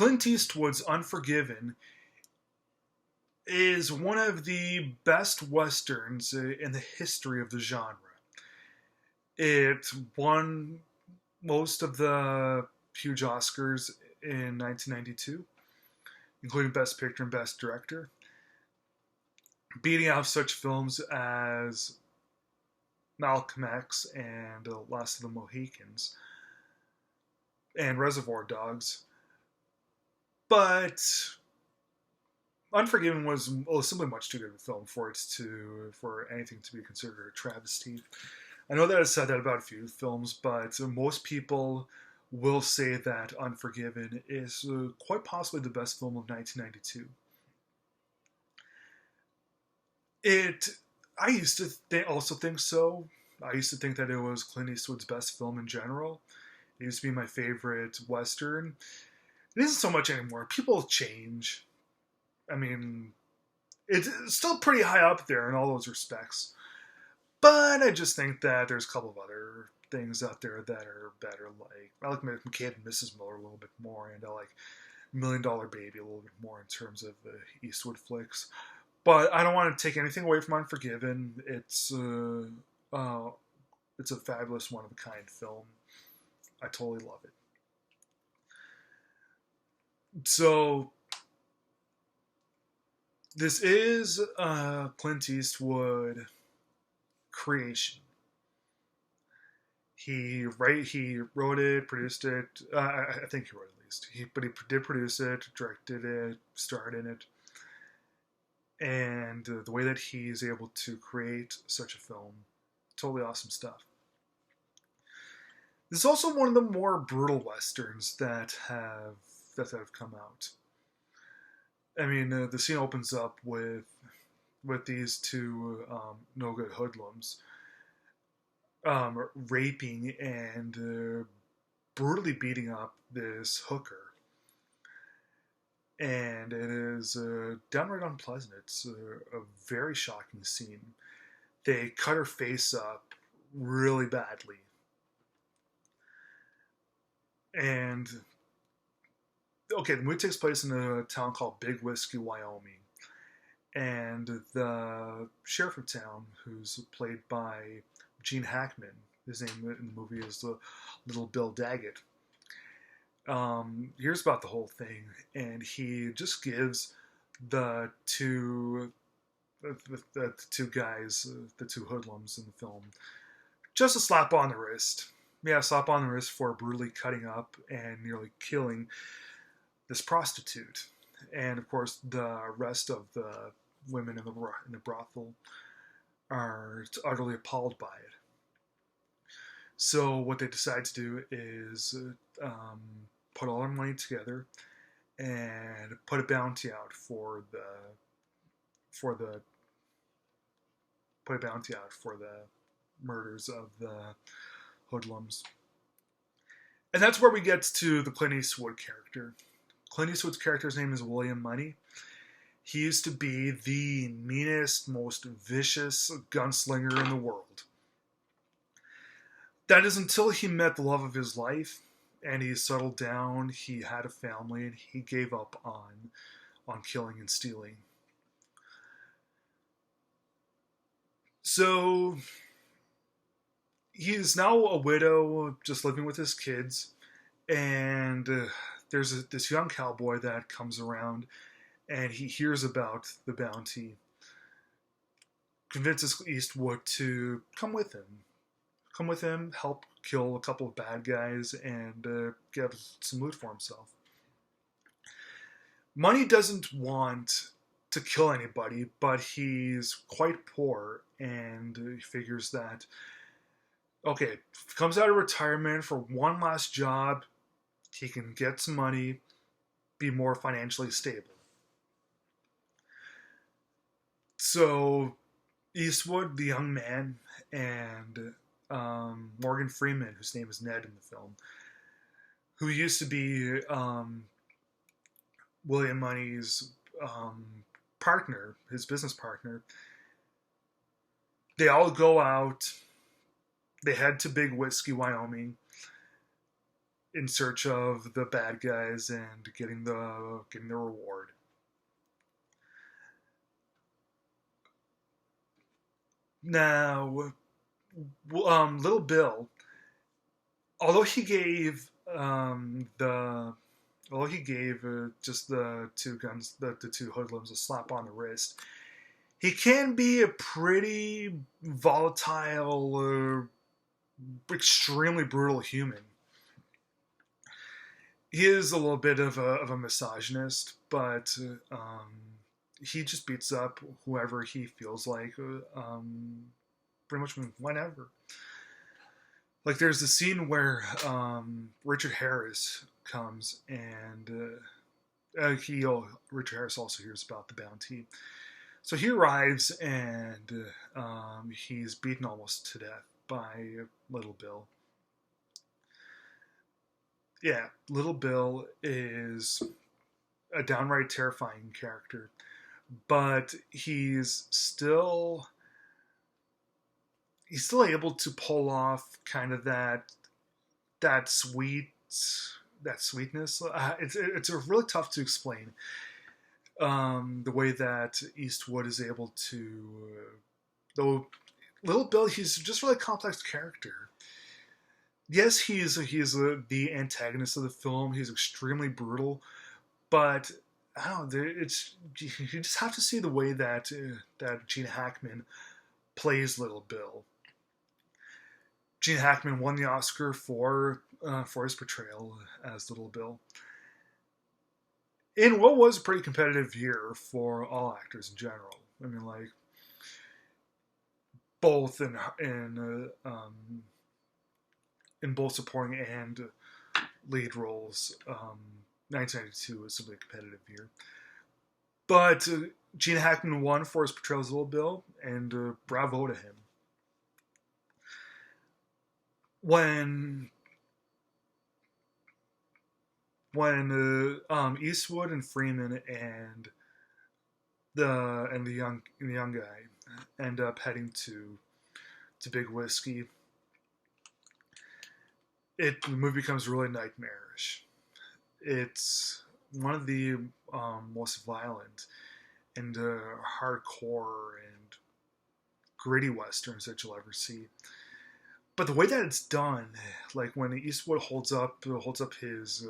Clint Eastwood's Unforgiven is one of the best westerns in the history of the genre. It won most of the huge Oscars in 1992, including Best Picture and Best Director, beating out such films as Malcolm X and Last of the Mohicans and Reservoir Dogs. But Unforgiven was simply much too good of a film for anything to be considered a travesty. I know that I've said that about a few films, but most people will say that Unforgiven is quite possibly the best film of 1992. I used to also think so. I used to think that it was Clint Eastwood's best film in general. It used to be my favorite Western. It isn't so much anymore. People change. I mean, it's still pretty high up there in all those respects. But I just think that there's a couple of other things out there that are better. Like, I like McCabe and Mrs. Miller a little bit more, and I like $1 Million Baby a little bit more in terms of the Eastwood flicks. But I don't want to take anything away from Unforgiven. It's a fabulous, one-of-a-kind film. I totally love it. So, this is Clint Eastwood creation. He wrote it, produced it. I think he wrote it at least. But he did produce it, directed it, starred in it, and the way that he's able to create such a film, totally awesome stuff. This is also one of the more brutal westerns that have come out. I mean, the scene opens up with these two no good hoodlums raping and brutally beating up this hooker, and it is downright unpleasant. It's a very shocking scene. They cut her face up really badly, and okay, the movie takes place in a town called Big Whiskey, Wyoming. And the sheriff of town, who's played by Gene Hackman, his name in the movie is Little Bill Daggett, hears about the whole thing, and he just gives the two guys, the two hoodlums in the film, just a slap on the wrist. Yeah, slap on the wrist for brutally cutting up and nearly killing this prostitute. And of course, the rest of the women in the brothel are utterly appalled by it. So what they decide to do is put all their money together and put a bounty out for the murders of the hoodlums. And that's where we get to the Clint Eastwood character. Clint Eastwood's character's name is William Money. He used to be the meanest, most vicious gunslinger in the world. That is until he met the love of his life, and he settled down, he had a family, and he gave up on killing and stealing. So, he is now a widow, just living with his kids, and there's this young cowboy that comes around, and he hears about the bounty, convinces Eastwood to come with him, help kill a couple of bad guys, and get some loot for himself. Money doesn't want to kill anybody, but he's quite poor, and he figures that, okay, if he comes out of retirement for one last job, he can get some money, be more financially stable. So Eastwood, the young man, and Morgan Freeman, whose name is Ned in the film, who used to be William Money's partner, his business partner, they all go out. They head to Big Whiskey, Wyoming. in search of the bad guys and getting the reward. Now, Little Bill, although he gave the although he gave just the two hoodlums a slap on the wrist, he can be a pretty volatile, extremely brutal human. He is a little bit of a misogynist, but he just beats up whoever he feels like, pretty much whenever. Like there's the scene where Richard Harris comes and Richard Harris also hears about the bounty, so he arrives and he's beaten almost to death by Little Bill. Yeah, Little Bill is a downright terrifying character, but he's still able to pull off kind of that sweet that sweetness. It's really tough to explain the way that Eastwood is able to. Though Little Bill, he's just a really complex character. Yes, he's the antagonist of the film. He's extremely brutal, but I don't know. It's you just have to see the way that Gene Hackman plays Little Bill. Gene Hackman won the Oscar for his portrayal as Little Bill in what was a pretty competitive year for all actors in general. I mean, like both in both supporting and lead roles. 1992 was simply a competitive year, but Gene Hackman won for his portrayal as Little Bill, and bravo to him. When Eastwood and Freeman and the young guy end up heading to Big Whiskey, the movie becomes really nightmarish. It's one of the most violent and hardcore and gritty westerns that you'll ever see. But the way that it's done, like when Eastwood holds up his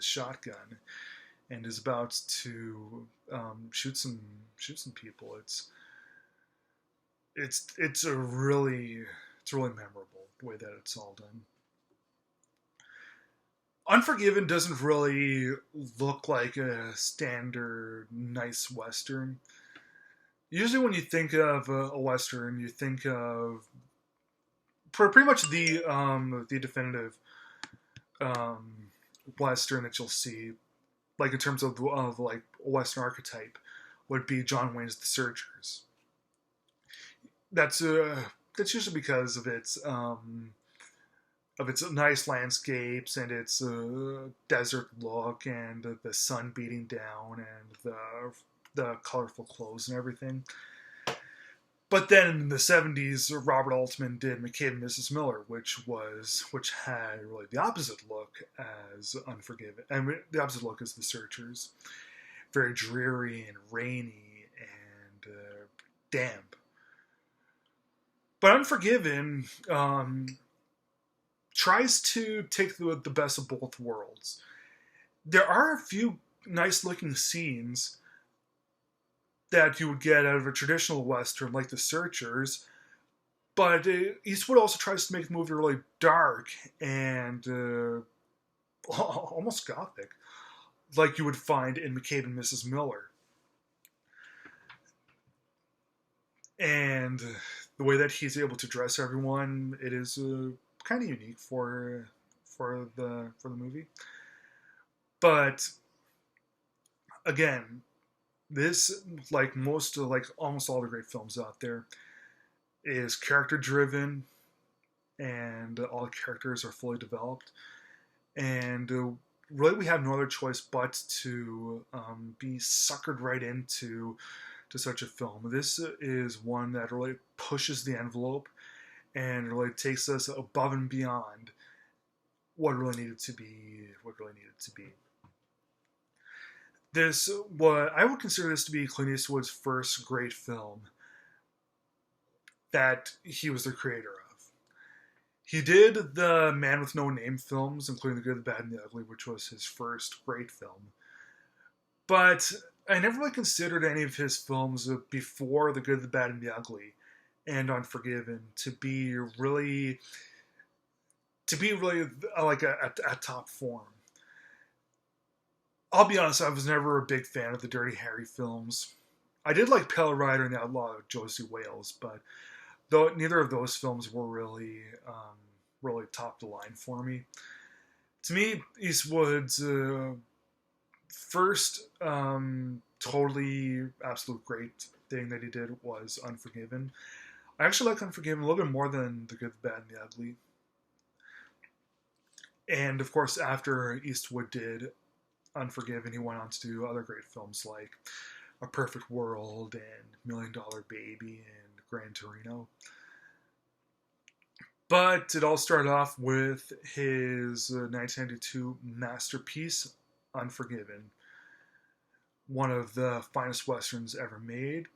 shotgun and is about to shoot some people, it's really memorable the way that it's all done. Unforgiven doesn't really look like a standard nice western. Usually, when you think of a western, you think of pretty much the definitive um, western that you'll see, like in terms of like a western archetype, would be John Wayne's The Searchers. That's usually because of its nice landscapes and its desert look and the sun beating down and the colorful clothes and everything. But then in the '70s, Robert Altman did McCabe and Mrs. Miller, which had really the opposite look as Unforgiven. I mean, the opposite look as The Searchers, very dreary and rainy and damp. But Unforgiven tries to take the best of both worlds. There are a few nice looking scenes that you would get out of a traditional western like The Searchers, but Eastwood also tries to make the movie really dark and almost gothic, like you would find in McCabe and Mrs. Miller. And the way that he's able to dress everyone, it is kind of unique for the movie. But again, this, like almost all the great films out there, is character driven, and all the characters are fully developed, and really we have no other choice but to be suckered right into such a film. This is one that really pushes the envelope and really takes us above and beyond what really needed to be. What really needed to be. This, what I would consider this to be Clint Eastwood's first great film that he was the creator of. He did the Man with No Name films, including The Good, the Bad, and the Ugly, which was his first great film. But I never really considered any of his films before The Good, the Bad, and the Ugly and Unforgiven to be really like a top form. I'll be honest, I was never a big fan of the Dirty Harry films. I did like Pale Rider and the Outlaw of Josie Wales, but though neither of those films were really top the line for me. To me, Eastwood's first totally absolute great thing that he did was Unforgiven. I actually like Unforgiven a little bit more than The Good, the Bad, and the Ugly. And of course, after Eastwood did Unforgiven, he went on to do other great films like A Perfect World and $1 Million Baby and Gran Torino. But it all started off with his 1992 masterpiece, Unforgiven, one of the finest westerns ever made,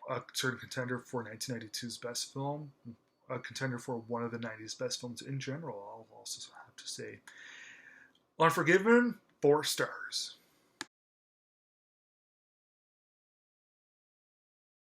a certain contender for 1992's best film, a contender for one of the 90s best films in general, I'll also have to say. Unforgiven, 4 stars.